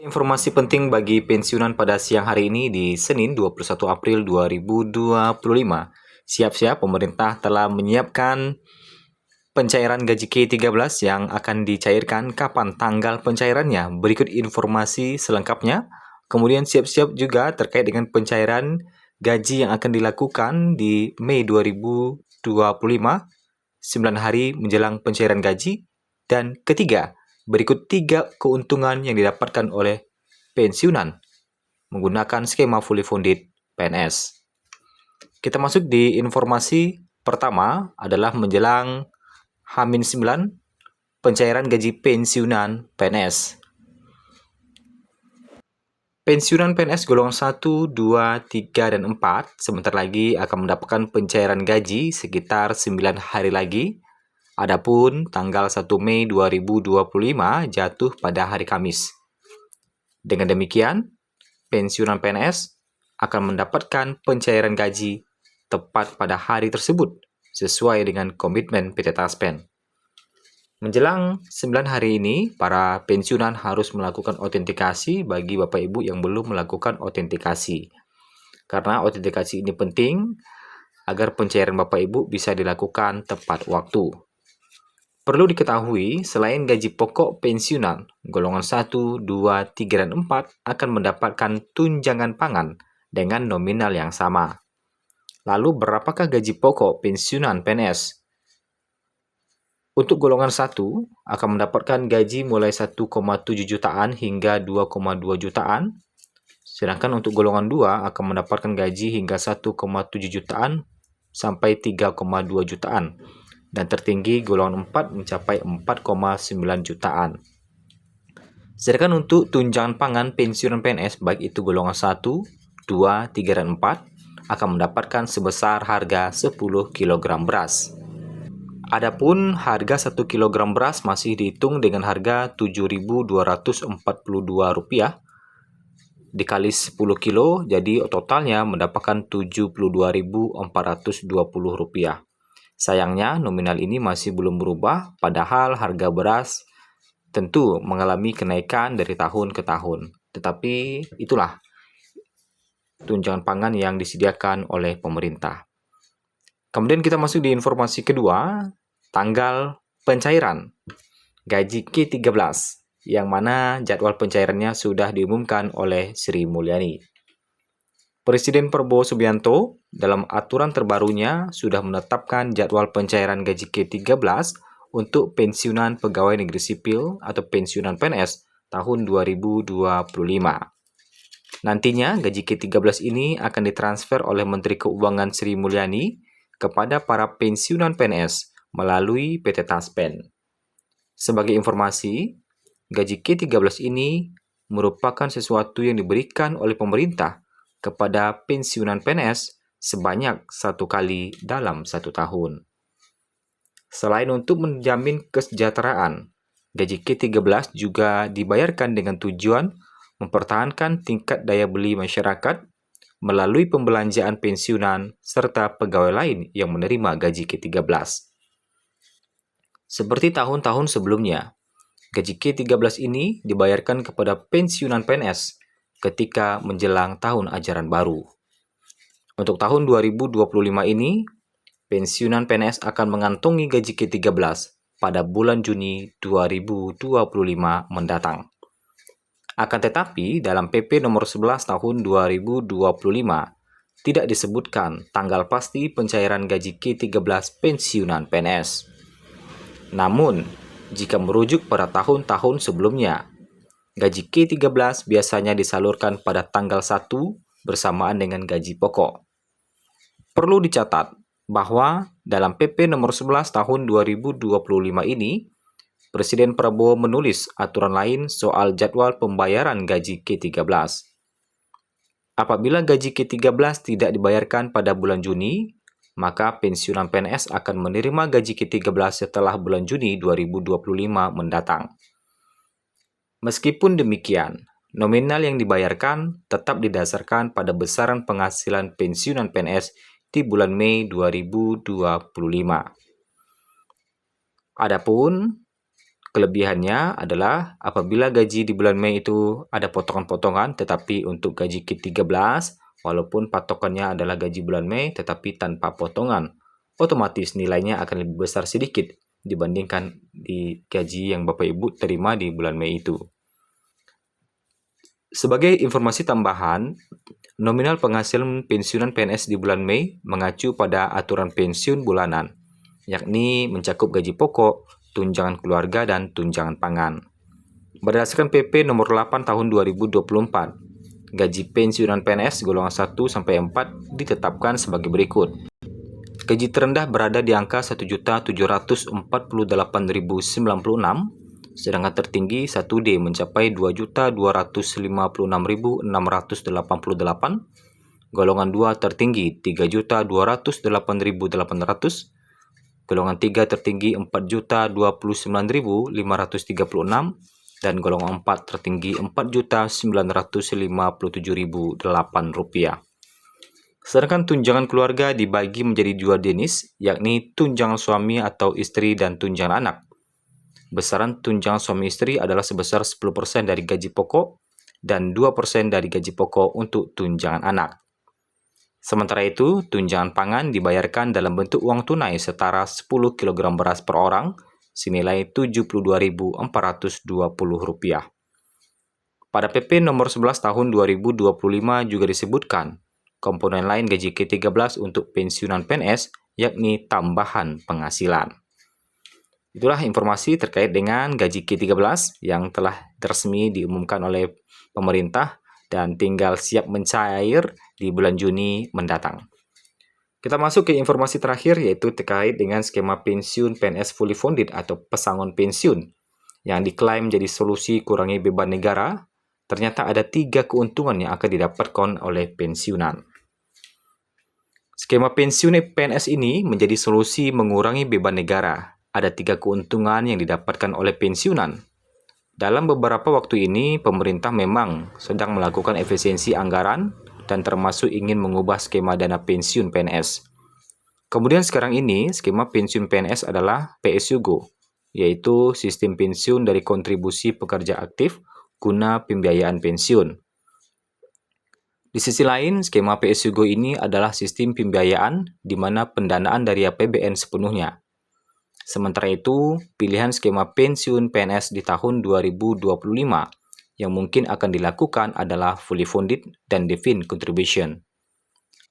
Informasi penting bagi pensiunan pada siang hari ini di Senin 21 April 2025. Siap-siap, pemerintah telah menyiapkan pencairan gaji K13 yang akan dicairkan. Kapan tanggal pencairannya? Berikut informasi selengkapnya. Kemudian siap-siap juga terkait dengan pencairan gaji yang akan dilakukan di Mei 2025, 9 hari menjelang pencairan gaji. Dan ketiga, berikut 3 keuntungan yang didapatkan oleh pensiunan menggunakan skema fully funded PNS. Kita masuk di informasi pertama adalah menjelang H-9 pencairan gaji pensiunan PNS. Pensiunan PNS golongan 1, 2, 3, dan 4 sebentar lagi akan mendapatkan pencairan gaji sekitar 9 hari lagi. Adapun tanggal 1 Mei 2025 jatuh pada hari Kamis. Dengan demikian, pensiunan PNS akan mendapatkan pencairan gaji tepat pada hari tersebut sesuai dengan komitmen PT Taspen. Menjelang 9 hari ini, para pensiunan harus melakukan autentikasi bagi Bapak Ibu yang belum melakukan autentikasi. Karena autentikasi ini penting agar pencairan Bapak Ibu bisa dilakukan tepat waktu. Perlu diketahui, selain gaji pokok pensiunan, golongan 1, 2, 3, dan 4 akan mendapatkan tunjangan pangan dengan nominal yang sama. Lalu, berapakah gaji pokok pensiunan PNS? Untuk golongan 1 akan mendapatkan gaji mulai 1,7 jutaan hingga 2,2 jutaan. Sedangkan untuk golongan 2 akan mendapatkan gaji hingga 1,7 jutaan sampai 3,2 jutaan. Dan tertinggi golongan 4 mencapai 4,9 jutaan. Sedangkan untuk tunjangan pangan pensiunan PNS baik itu golongan 1, 2, 3, dan 4 akan mendapatkan sebesar harga 10 kg beras. Adapun harga 1 kg beras masih dihitung dengan harga Rp7.242 dikali 10 kilo, jadi totalnya mendapatkan Rp72.420. Sayangnya nominal ini masih belum berubah, padahal harga beras tentu mengalami kenaikan dari tahun ke tahun. Tetapi itulah tunjangan pangan yang disediakan oleh pemerintah. Kemudian kita masuk di informasi kedua, tanggal pencairan gaji K13, yang mana jadwal pencairannya sudah diumumkan oleh Sri Mulyani. Presiden Prabowo Subianto dalam aturan terbarunya sudah menetapkan jadwal pencairan gaji K13 untuk pensiunan pegawai negeri sipil atau pensiunan PNS tahun 2025. Nantinya gaji K13 ini akan ditransfer oleh Menteri Keuangan Sri Mulyani kepada para pensiunan PNS melalui PT Taspen. Sebagai informasi, gaji K13 ini merupakan sesuatu yang diberikan oleh pemerintah kepada pensiunan PNS sebanyak 1 kali dalam 1 tahun. Selain untuk menjamin kesejahteraan, gaji K13 juga dibayarkan dengan tujuan mempertahankan tingkat daya beli masyarakat melalui pembelanjaan pensiunan serta pegawai lain yang menerima gaji K13. Seperti tahun-tahun sebelumnya, gaji K13 ini dibayarkan kepada pensiunan PNS ketika menjelang tahun ajaran baru. Untuk tahun 2025 ini, pensiunan PNS akan mengantongi gaji K13 pada bulan Juni 2025 mendatang. Akan tetapi, dalam PP nomor 11 tahun 2025 tidak disebutkan tanggal pasti pencairan gaji K13 pensiunan PNS. Namun, jika merujuk pada tahun-tahun sebelumnya, gaji K13 biasanya disalurkan pada tanggal 1 bersamaan dengan gaji pokok. Perlu dicatat bahwa dalam PP nomor 11 tahun 2025 ini, Presiden Prabowo menulis aturan lain soal jadwal pembayaran gaji K13. Apabila gaji K13 tidak dibayarkan pada bulan Juni, maka pensiunan PNS akan menerima gaji K13 setelah bulan Juni 2025 mendatang. Meskipun demikian, nominal yang dibayarkan tetap didasarkan pada besaran penghasilan pensiunan PNS di bulan Mei 2025. Adapun Kelebihannya adalah apabila gaji di bulan Mei itu ada potongan-potongan, tetapi untuk gaji ke-13, walaupun patokannya adalah gaji bulan Mei, tetapi tanpa potongan, otomatis nilainya akan lebih besar sedikit dibandingkan di gaji yang Bapak Ibu terima di bulan Mei itu. Sebagai informasi tambahan, nominal penghasilan pensiunan PNS di bulan Mei mengacu pada aturan pensiun bulanan, yakni mencakup gaji pokok, tunjangan keluarga, dan tunjangan pangan. Berdasarkan PP nomor 8 tahun 2024, gaji pensiunan PNS golongan 1 sampai 4 ditetapkan sebagai berikut. Gaji terendah berada di angka 1.748.096, sedangkan tertinggi 1D mencapai 2.256.688, golongan 2 tertinggi 3.208.800, golongan 3 tertinggi 4.029.536, dan golongan 4 tertinggi 4.957.008 rupiah. Sedangkan tunjangan keluarga dibagi menjadi dua jenis, yakni tunjangan suami atau istri dan tunjangan anak. Besaran tunjangan suami istri adalah sebesar 10% dari gaji pokok dan 2% dari gaji pokok untuk tunjangan anak. Sementara itu, tunjangan pangan dibayarkan dalam bentuk uang tunai setara 10 kg beras per orang, senilai Rp72.420. Pada PP nomor 11 tahun 2025 juga disebutkan komponen lain gaji ke-13 untuk pensiunan PNS, yakni tambahan penghasilan. Itulah informasi terkait dengan gaji ke-13 yang telah resmi diumumkan oleh pemerintah dan tinggal siap mencair di bulan Juni mendatang. Kita masuk ke informasi terakhir, yaitu terkait dengan skema pensiun PNS fully funded atau pesangon pensiun yang diklaim menjadi solusi kurangi beban negara. Ternyata ada 3 keuntungan yang akan didapatkan oleh pensiunan. Skema pensiun PNS ini menjadi solusi mengurangi beban negara. Ada 3 keuntungan yang didapatkan oleh pensiunan. Dalam beberapa waktu ini, pemerintah memang sedang melakukan efisiensi anggaran dan termasuk ingin mengubah skema dana pensiun PNS. Kemudian sekarang ini, skema pensiun PNS adalah PSUGO, yaitu sistem pensiun dari kontribusi pekerja aktif guna pembiayaan pensiun. Di sisi lain, skema PSUGO ini adalah sistem pembiayaan di mana pendanaan dari APBN sepenuhnya. Sementara itu, pilihan skema pensiun PNS di tahun 2025 yang mungkin akan dilakukan adalah fully funded dan defined contribution.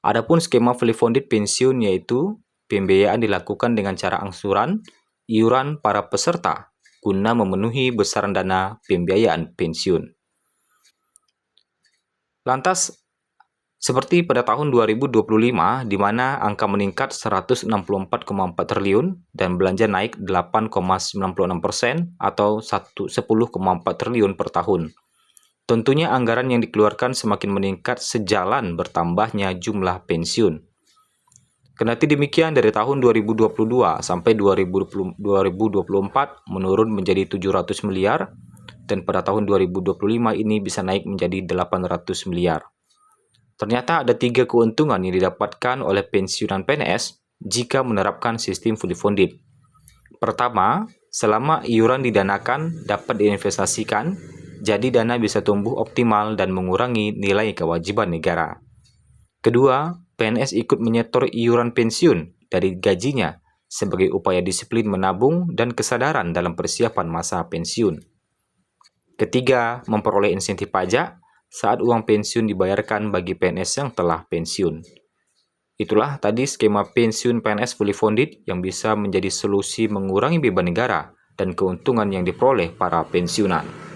Adapun skema fully funded pensiun yaitu pembiayaan dilakukan dengan cara angsuran iuran para peserta guna memenuhi besaran dana pembiayaan pensiun. Lantas, seperti pada tahun 2025, di mana angka meningkat 164,4 triliun dan belanja naik 8,96% atau 10,4 triliun per tahun. Tentunya anggaran yang dikeluarkan semakin meningkat sejalan bertambahnya jumlah pensiun. Kendati demikian, dari tahun 2022 sampai 2024 menurun menjadi 700 miliar, dan pada tahun 2025 ini bisa naik menjadi 800 miliar. Ternyata ada 3 keuntungan yang didapatkan oleh pensiunan PNS jika menerapkan sistem fully funded. Pertama, selama iuran didanakan dapat diinvestasikan, jadi dana bisa tumbuh optimal dan mengurangi nilai kewajiban negara. Kedua, PNS ikut menyetor iuran pensiun dari gajinya sebagai upaya disiplin menabung dan kesadaran dalam persiapan masa pensiun. Ketiga, memperoleh insentif pajak saat uang pensiun dibayarkan bagi PNS yang telah pensiun. Itulah tadi skema pensiun PNS fully funded yang bisa menjadi solusi mengurangi beban negara dan keuntungan yang diperoleh para pensiunan.